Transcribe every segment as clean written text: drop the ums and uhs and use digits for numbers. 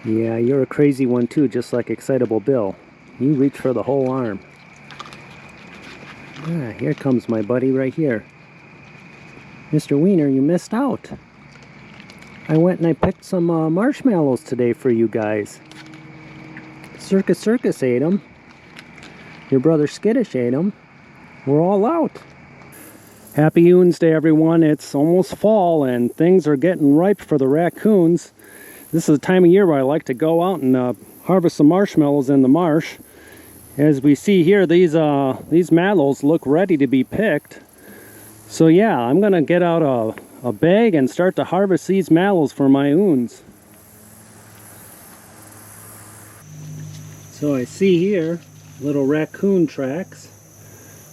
Yeah, you're a crazy one too, just like Excitable Bill. You reach for the whole arm. Ah, here comes my buddy right here. Mr. Wiener, you missed out. I went and I picked some marshmallows today for you guys. Circus ate them. Your brother Skittish ate them. We're all out. Happy OONSDAY, everyone. It's almost fall and things are getting ripe for the raccoons. This is the time of year where I like to go out and harvest some marshmallows in the marsh. As we see here, these mallows look ready to be picked. So yeah, I'm gonna get out a bag and start to harvest these mallows for my oons. So I see here little raccoon tracks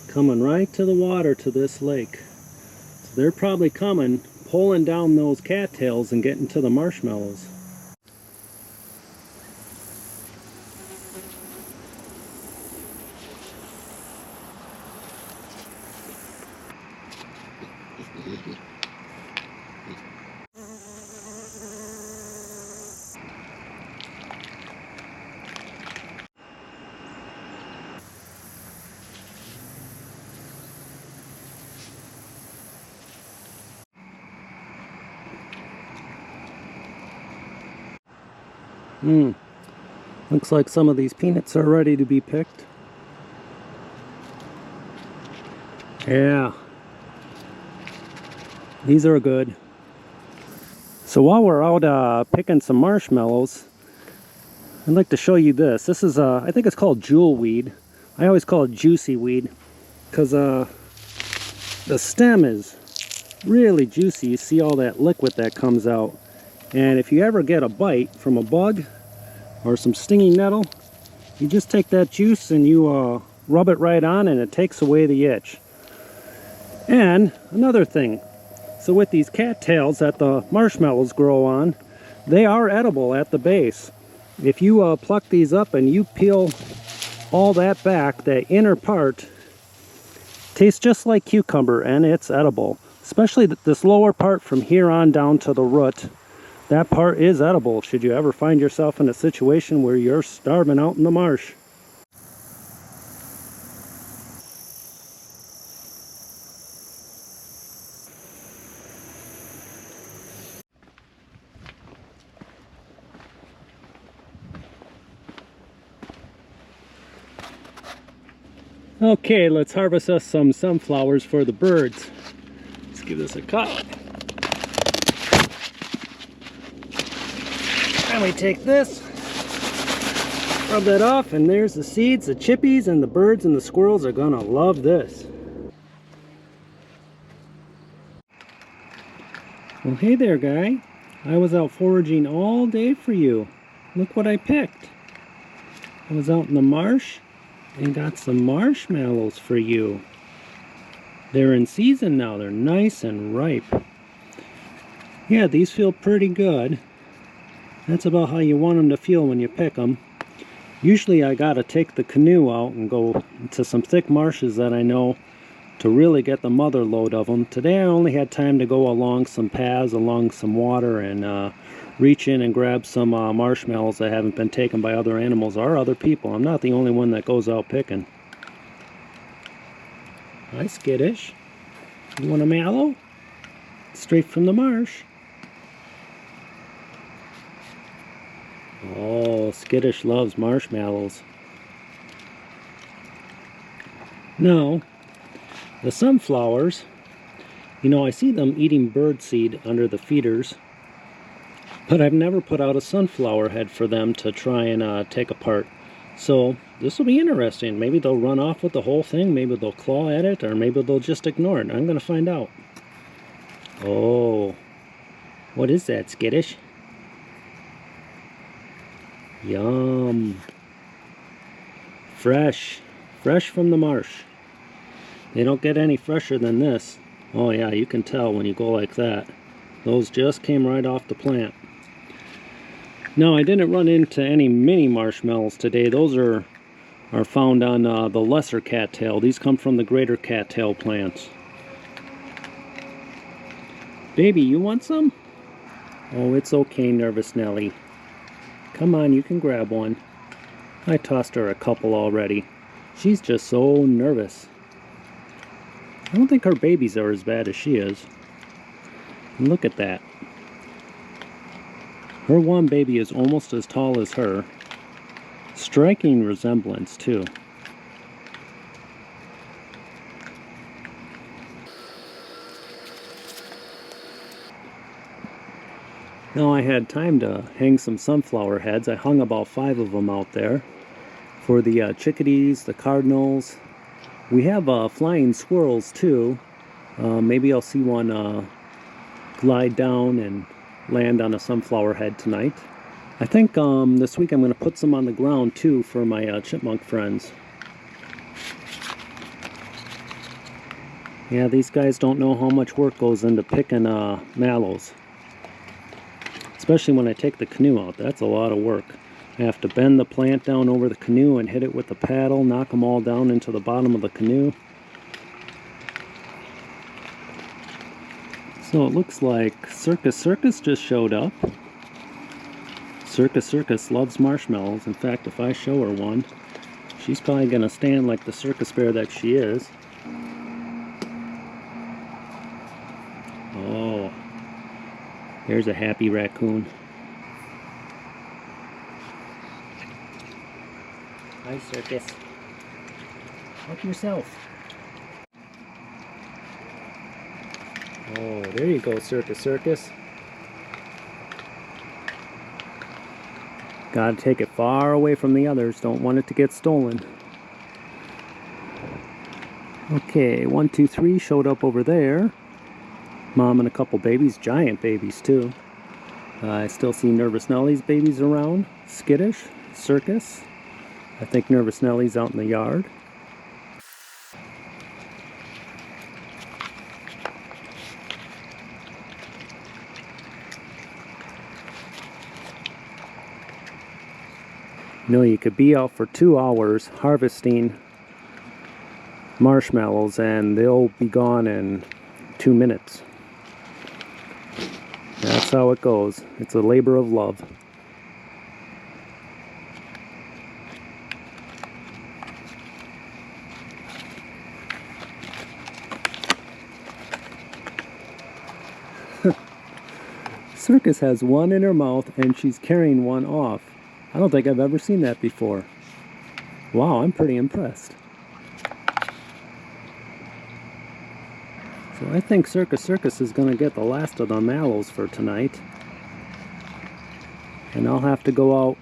coming right to the water to this lake. So they're probably coming, pulling down those cattails and getting to the marshmallows. Looks like some of these peanuts are ready to be picked. Yeah, these are good. So while we're out picking some marshmallows, I'd like to show you this. This is, I think it's called jewel weed. I always call it juicy weed because the stem is really juicy. You see all that liquid that comes out. And if you ever get a bite from a bug or some stinging nettle, you just take that juice and you rub it right on and it takes away the itch. And another thing, so with these cattails that the marshmallows grow on, they are edible at the base. If you pluck these up and you peel all that back, that inner part tastes just like cucumber and it's edible. Especially this lower part from here on down to the root. That part is edible should you ever find yourself in a situation where you're starving out in the marsh. Okay, let's harvest us some sunflowers for the birds. Let's give this a cut. And we take this, rub that off, and there's the seeds, the chippies, and the birds and the squirrels are gonna love this. Well, hey there, guy. I was out foraging all day for you. Look what I picked. I was out in the marsh and got some marshmallows for you. They're in season now. They're nice and ripe. Yeah, these feel pretty good. That's about how you want them to feel when you pick them. Usually I gotta take the canoe out and go to some thick marshes that I know to really get the mother load of them. Today I only had time to go along some paths, along some water, and reach in and grab some marshmallows that haven't been taken by other animals or other people. I'm not the only one that goes out picking. Hi, Skittish. You want a mallow? Straight from the marsh. Oh, Skittish loves marshmallows. Now, the sunflowers, you know, I see them eating birdseed under the feeders, but I've never put out a sunflower head for them to try and take apart. So this will be interesting. Maybe they'll run off with the whole thing, maybe they'll claw at it, or maybe they'll just ignore it. I'm going to find out. Oh, what is that, Skittish? Yum. Fresh from the marsh. They don't get any fresher than this. Oh yeah, you can tell when you go like that. Those just came right off the plant. Now, I didn't run into any mini marshmallows today. Those are found on the lesser cattail. These come from the greater cattail plants. Baby, you want some? Oh, it's okay, Nervous Nelly. Come on, you can grab one. I tossed her a couple already. She's just so nervous. I don't think her babies are as bad as she is. And look at that. Her one baby is almost as tall as her. Striking resemblance, too. Now I had time to hang some sunflower heads. I hung about 5 of them out there for the chickadees, the cardinals. We have flying squirrels too. Maybe I'll see one glide down and land on a sunflower head tonight. I think this week I'm going to put some on the ground too for my chipmunk friends. Yeah, these guys don't know how much work goes into picking mallows. Especially when I take the canoe out, that's a lot of work. I have to bend the plant down over the canoe and hit it with the paddle, knock them all down into the bottom of the canoe. So it looks like Circus just showed up. Circus loves marshmallows. In fact, if I show her one, she's probably going to stand like the circus bear that she is. Oh. There's a happy raccoon. Hi, Circus. Help yourself. Oh, there you go, Circus. Gotta take it far away from the others. Don't want it to get stolen. Okay, 1, 2, 3 showed up over there. Mom and a couple babies, giant babies too. I still see Nervous Nellie's babies around. Skittish, Circus. I think Nervous Nellie's out in the yard. You know, you could be out for 2 hours harvesting marshmallows and they'll be gone in 2 minutes. That's how it goes. It's a labor of love. Circus has one in her mouth and she's carrying one off. I don't think I've ever seen that before. Wow, I'm pretty impressed. So I think Circus is going to get the last of the mallows for tonight. And I'll have to go out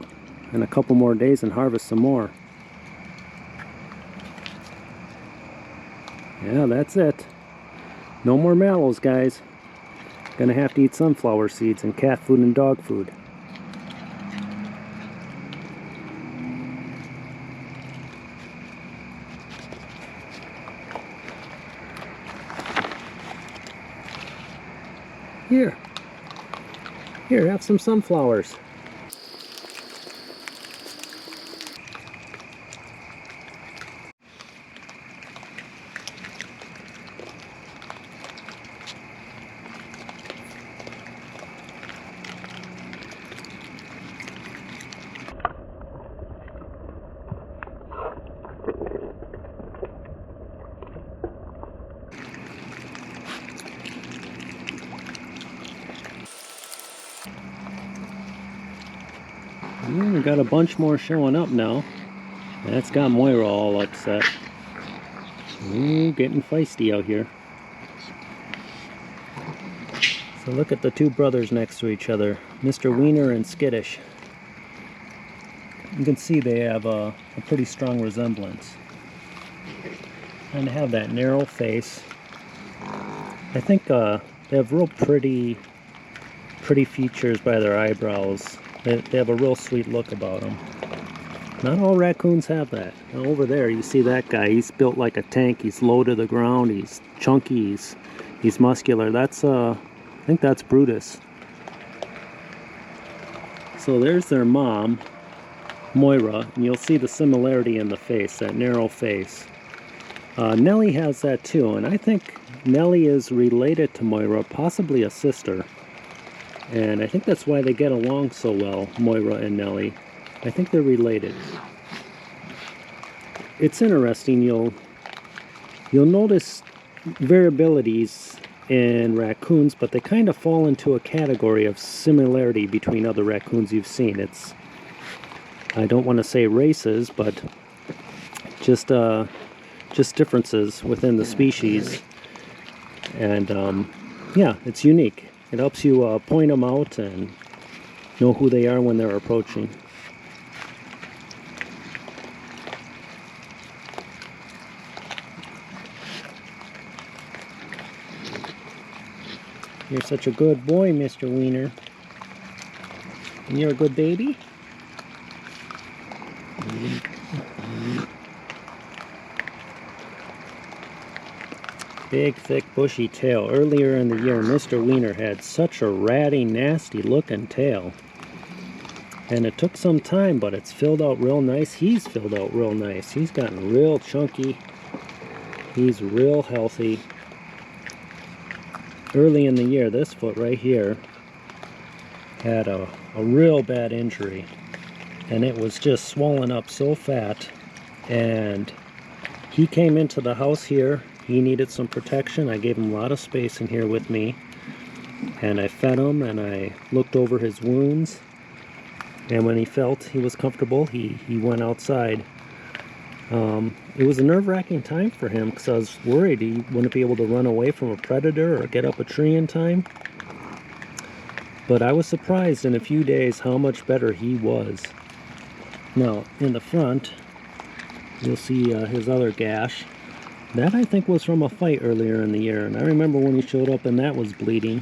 in a couple more days and harvest some more. Yeah, that's it. No more mallows, guys. Gonna have to eat sunflower seeds and cat food and dog food. Here, have some sunflowers. Yeah, we got a bunch more showing up now. That's got Moira all upset. Ooh, getting feisty out here. So look at the 2 brothers next to each other, Mr. Wiener and Skittish. You can see they have a pretty strong resemblance. And they have that narrow face. I think they have real pretty features by their eyebrows. They have a real sweet look about them. Not all raccoons have that. Now over there you see that guy. He's built like a tank. He's low to the ground. He's chunky. He's muscular. That's I think that's Brutus. So there's their mom, Moira, and you'll see the similarity in the face, that narrow face. Nellie has that too, and I think Nellie is related to Moira, possibly a sister. And I think that's why they get along so well, Moira and Nellie. I think they're related. It's interesting, you'll notice variabilities in raccoons, but they kind of fall into a category of similarity between other raccoons you've seen. It's, I don't want to say races, but just differences within the species. And yeah, it's unique. It helps you point them out and know who they are when they're approaching. You're such a good boy, Mr. Wiener. And you're a good baby? Big, thick, bushy tail. Earlier in the year, Mr. Wiener had such a ratty, nasty looking tail. And it took some time, but it's filled out real nice. He's filled out real nice. He's gotten real chunky. He's real healthy. Early in the year, this foot right here had a real bad injury. And it was just swollen up so fat. And he came into the house here. He needed some protection. I gave him a lot of space in here with me. And I fed him and I looked over his wounds. And when he felt he was comfortable, he went outside. It was a nerve-wracking time for him because I was worried he wouldn't be able to run away from a predator or get up a tree in time. But I was surprised in a few days how much better he was. Now, in the front, you'll see his other gash. That, I think, was from a fight earlier in the year, and I remember when he showed up and that was bleeding.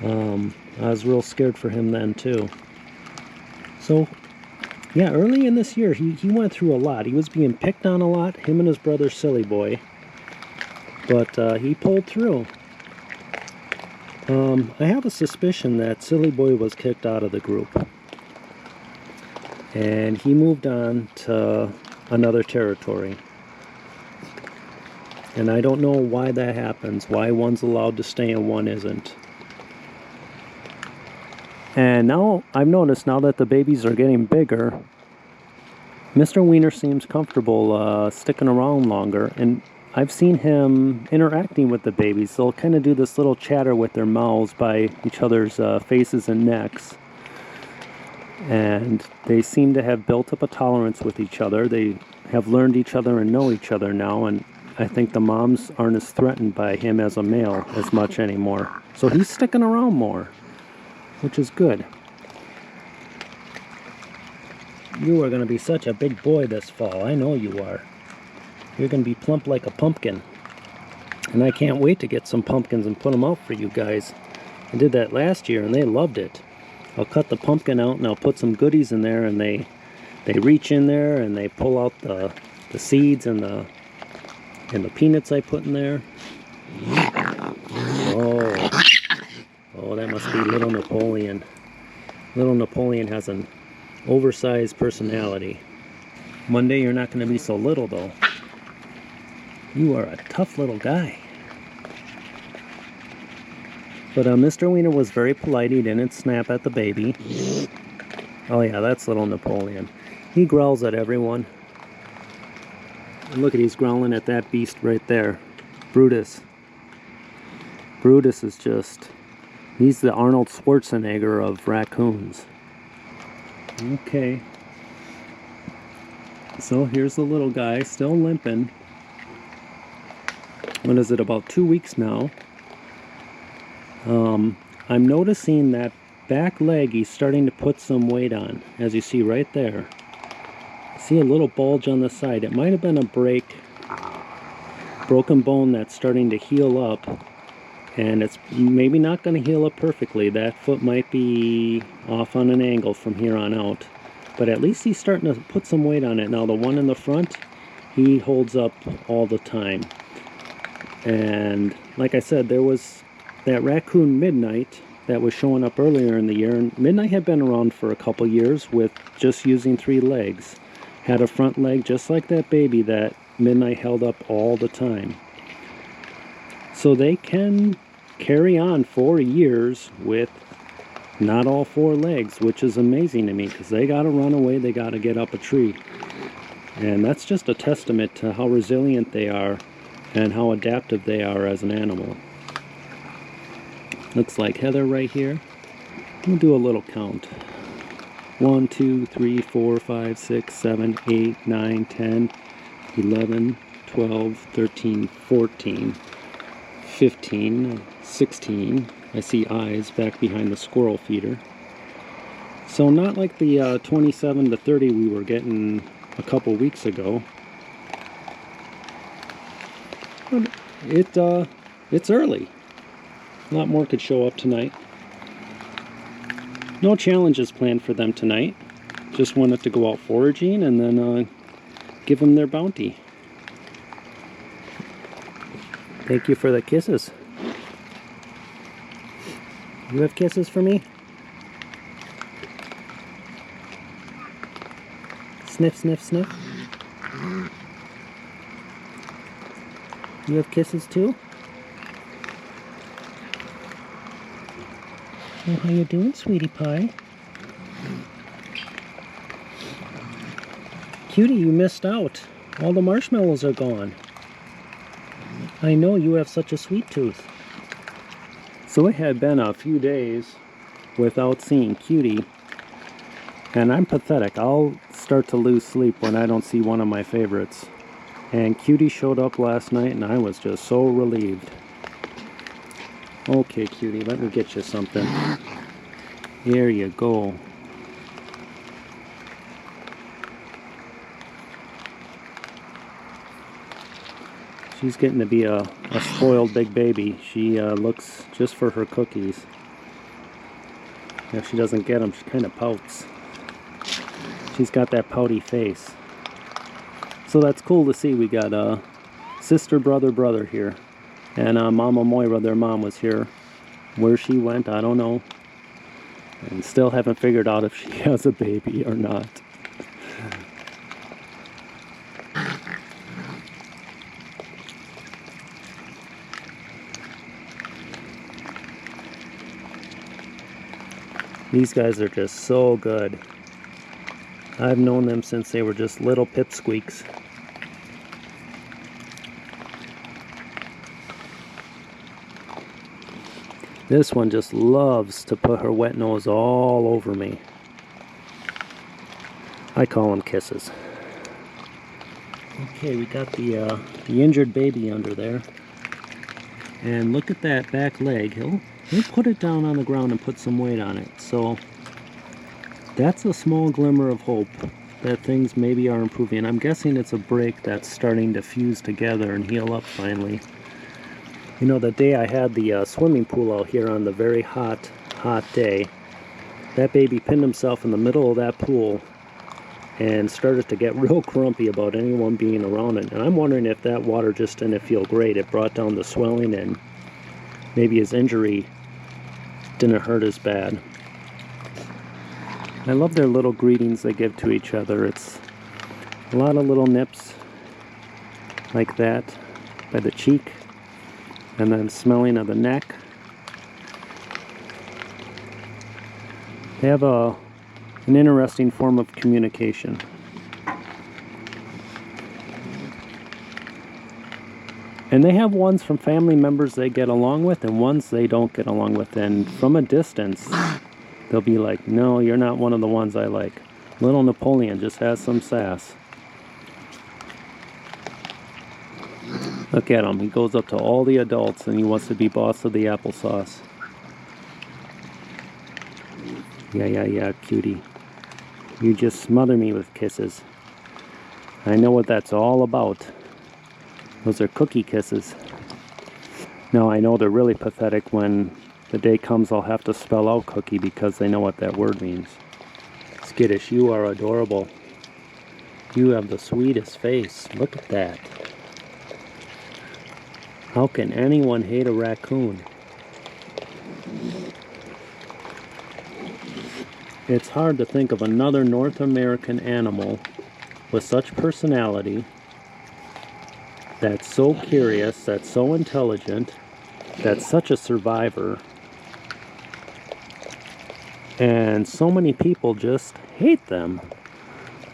I was real scared for him then, too. So, yeah, early in this year, he went through a lot. He was being picked on a lot, him and his brother Silly Boy. But he pulled through. I have a suspicion that Silly Boy was kicked out of the group. And he moved on to another territory. And I don't know why that happens, why one's allowed to stay and one isn't. And now, I've noticed now that the babies are getting bigger, Mr. Wiener seems comfortable sticking around longer. And I've seen him interacting with the babies. They'll kind of do this little chatter with their mouths by each other's faces and necks. And they seem to have built up a tolerance with each other. They have learned each other and know each other now. And I think the moms aren't as threatened by him as a male as much anymore. So he's sticking around more, which is good. You are going to be such a big boy this fall. I know you are. You're going to be plump like a pumpkin. And I can't wait to get some pumpkins and put them out for you guys. I did that last year and they loved it. I'll cut the pumpkin out and I'll put some goodies in there, and they reach in there and they pull out the seeds and the peanuts I put in there. Oh, that must be little Napoleon. Little Napoleon has an oversized personality. One day you're not going to be so little though. You are a tough little guy. But Mr. Wiener was very polite. He didn't snap at the baby. Oh yeah, that's little Napoleon. He growls at everyone. And look at, he's growling at that beast right there. Brutus. Brutus is just... he's the Arnold Schwarzenegger of raccoons. Okay. So here's the little guy, still limping. What is it, about 2 weeks now? I'm noticing that back leg he's starting to put some weight on, as you see right there. See a little bulge on the side. It might have been a broken bone that's starting to heal up, and it's maybe not going to heal up perfectly. That foot might be off on an angle from here on out, but at least he's starting to put some weight on it. Now the one in the front, he holds up all the time. And like I said, there was that raccoon Midnight that was showing up earlier in the year, and Midnight had been around for a couple years with just using 3 legs. Had a front leg just like that baby that Midnight held up all the time. So they can carry on 4 years with not all 4 legs, which is amazing to me because they got to run away, they got to get up a tree. And that's just a testament to how resilient they are and how adaptive they are as an animal. Looks like Heather right here. We'll do a little count. 1, 2, 3, 4, 5, 6, 7, 8, 9, 10, 11, 12, 13, 14, 15, 16. I see eyes back behind the squirrel feeder. So not like the 27 to 30 we were getting a couple weeks ago. But it's early. A lot more could show up tonight. No challenges planned for them tonight. Just wanted to go out foraging and then give them their bounty. Thank you for the kisses. You have kisses for me? Sniff, sniff, sniff. You have kisses too? Oh, how you doing, sweetie pie? Cutie, you missed out. All the marshmallows are gone. I know, you have such a sweet tooth. So it had been a few days without seeing Cutie, and I'm pathetic. I'll start to lose sleep when I don't see one of my favorites. And Cutie showed up last night and I was just so relieved. Okay, Cutie, let me get you something. Here you go. She's getting to be a spoiled big baby. She looks just for her cookies. If she doesn't get them, she kind of pouts. She's got that pouty face. So that's cool to see. We got a sister, brother here. And Mama Moira, their mom, was here. Where she went, I don't know. And still haven't figured out if she has a baby or not. These guys are just so good. I've known them since they were just little pipsqueaks. This one just loves to put her wet nose all over me. I call them kisses. Okay, we got the injured baby under there. And look at that back leg. He'll put it down on the ground and put some weight on it. So that's a small glimmer of hope that things maybe are improving. I'm guessing it's a break that's starting to fuse together and heal up finally. You know, the day I had the swimming pool out here on the very hot day, that baby pinned himself in the middle of that pool and started to get real grumpy about anyone being around it. And I'm wondering if that water just didn't feel great. It brought down the swelling and maybe his injury didn't hurt as bad. I love their little greetings they give to each other. It's a lot of little nips like that by the cheek. And then smelling of the neck. They have an interesting form of communication. And they have ones from family members they get along with and ones they don't get along with. And from a distance, they'll be like, no, you're not one of the ones I like. Little Napoleon just has some sass. Look at him. He goes up to all the adults and he wants to be boss of the applesauce. Yeah, Cutie. You just smother me with kisses. I know what that's all about. Those are cookie kisses. Now, I know they're really pathetic when the day comes I'll have to spell out cookie because they know what that word means. Skittish, you are adorable. You have the sweetest face. Look at that. How can anyone hate a raccoon? It's hard to think of another North American animal with such personality, that's so curious, that's so intelligent, that's such a survivor, and so many people just hate them.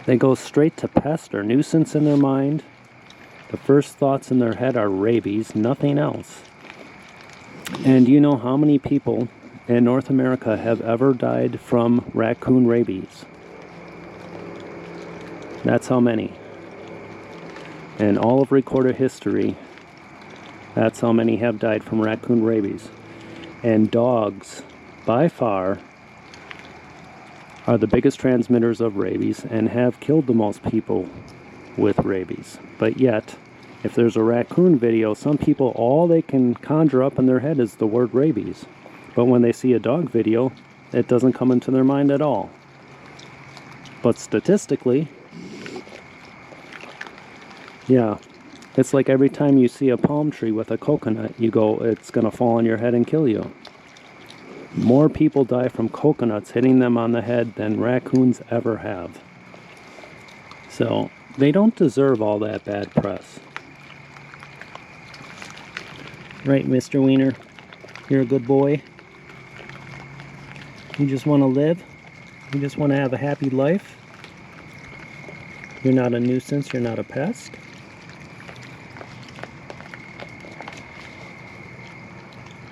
They go straight to pest or nuisance in their mind. The first thoughts in their head are rabies, nothing else. And do you know how many people in North America have ever died from raccoon rabies? That's how many. In all of recorded history, that's how many have died from raccoon rabies. And dogs, by far, are the biggest transmitters of rabies and have killed the most people with rabies. But yet, if there's a raccoon video, some people, all they can conjure up in their head is the word rabies. But when they see a dog video, it doesn't come into their mind at all. But statistically, yeah, it's like every time you see a palm tree with a coconut, you go, it's going to fall on your head and kill you. More people die from coconuts hitting them on the head than raccoons ever have. So, they don't deserve all that bad press. Right, Mr. Wiener? You're a good boy? You just want to live? You just want to have a happy life? You're not a nuisance, you're not a pest?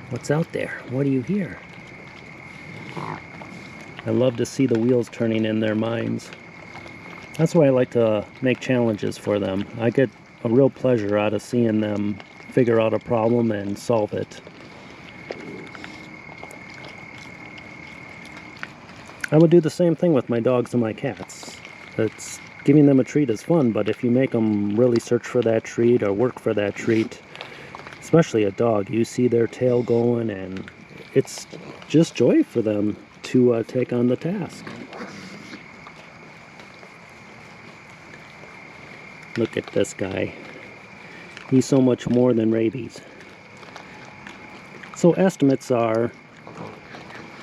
What's out there? What do you hear? I love to see the wheels turning in their minds. That's why I like to make challenges for them. I get a real pleasure out of seeing them figure out a problem and solve it. I would do the same thing with my dogs and my cats. It's giving them a treat is fun, but if you make them really search for that treat or work for that treat, especially a dog, you see their tail going, and it's just joy for them to take on the task. Look at this guy. He's so much more than rabies. So estimates are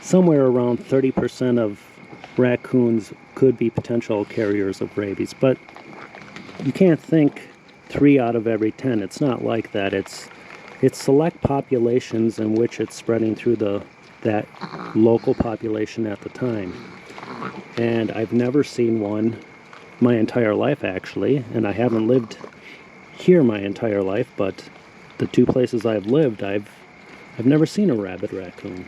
somewhere around 30% of raccoons could be potential carriers of rabies, but you can't think 3 out of every 10. It's not like that. It's select populations in which it's spreading through that local population at the time. And I've never seen one my entire life, actually, and I haven't lived here my entire life, but the 2 places I've lived, I've never seen a rabid raccoon.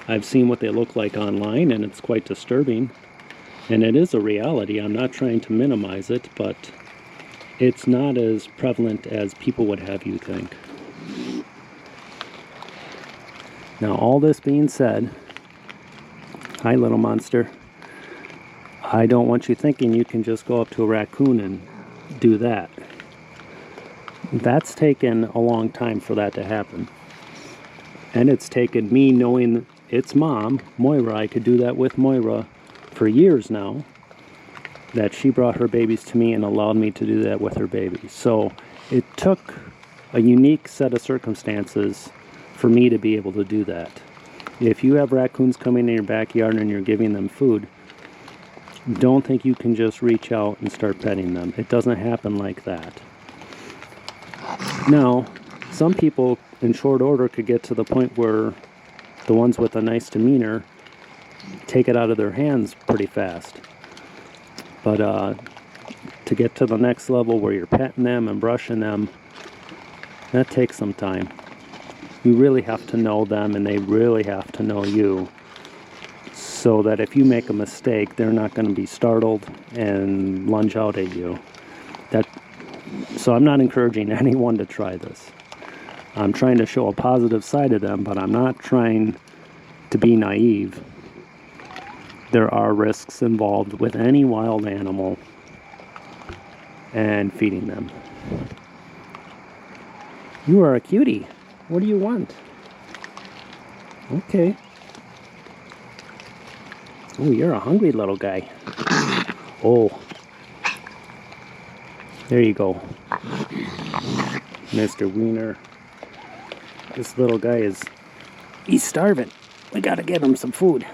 I've seen what they look like online, and it's quite disturbing, and it is a reality. I'm not trying to minimize it, but it's not as prevalent as people would have you think. Now, all this being said, hi little monster, I don't want you thinking you can just go up to a raccoon and do that. That's taken a long time for that to happen. And it's taken me knowing its mom, Moira, I could do that with Moira for years now, that she brought her babies to me and allowed me to do that with her babies. So it took a unique set of circumstances for me to be able to do that. If you have raccoons coming in your backyard and you're giving them food, don't think you can just reach out and start petting them. It doesn't happen like that. Now, some people in short order could get to the point where the ones with a nice demeanor take it out of their hands pretty fast. But to get to the next level where you're petting them and brushing them, that takes some time. You really have to know them, and they really have to know you, so that if you make a mistake, they're not going to be startled and lunge out at you. So I'm not encouraging anyone to try this. I'm trying to show a positive side of them, but I'm not trying to be naive. There are risks involved with any wild animal and feeding them. You are a cutie. What do you want? Okay. Oh, you're a hungry little guy. Oh. There you go. Mr. Wiener. This little guy he's starving. We gotta get him some food.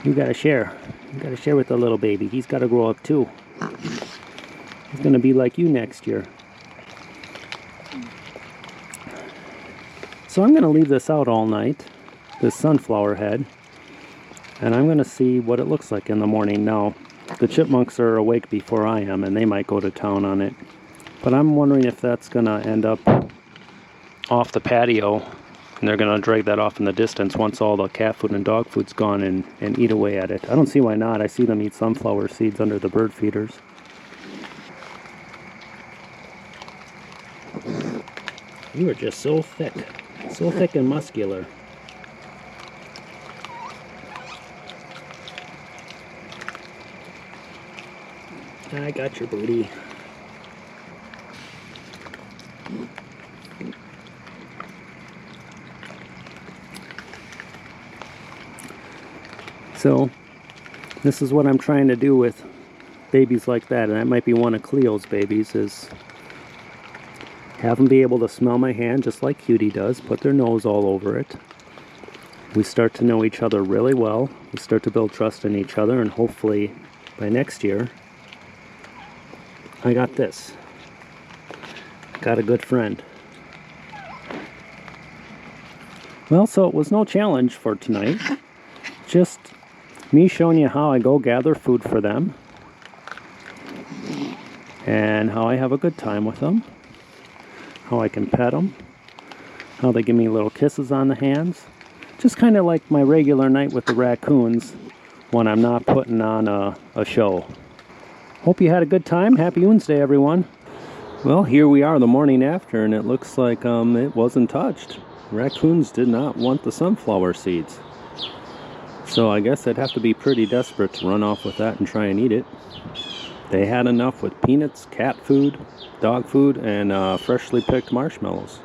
You gotta share. You gotta share with the little baby. He's gotta grow up too. He's gonna be like you next year. So I'm going to leave this out all night, this sunflower head, and I'm going to see what it looks like in the morning. Now, the chipmunks are awake before I am, and they might go to town on it. But I'm wondering if that's going to end up off the patio, and they're going to drag that off in the distance once all the cat food and dog food's gone and eat away at it. I don't see why not. I see them eat sunflower seeds under the bird feeders. You are just so thick and muscular. I got your booty. So, this is what I'm trying to do with babies like that, and that might be one of Cleo's babies, is have them be able to smell my hand just like Cutie does, put their nose all over it. We start to know each other really well. We start to build trust in each other, and hopefully by next year, I got this. Got a good friend. Well, so it was no challenge for tonight. Just me showing you how I go gather food for them, and how I have a good time with them, how I can pet them, how they give me little kisses on the hands. Just kind of like my regular night with the raccoons when I'm not putting on a show. Hope you had a good time. Happy OONSDAY, everyone. Well, here we are the morning after, and it looks like it wasn't touched. Raccoons did not want the sunflower seeds. So I guess they'd have to be pretty desperate to run off with that and try and eat it. They had enough with peanuts, cat food, dog food, and freshly picked marshmallows.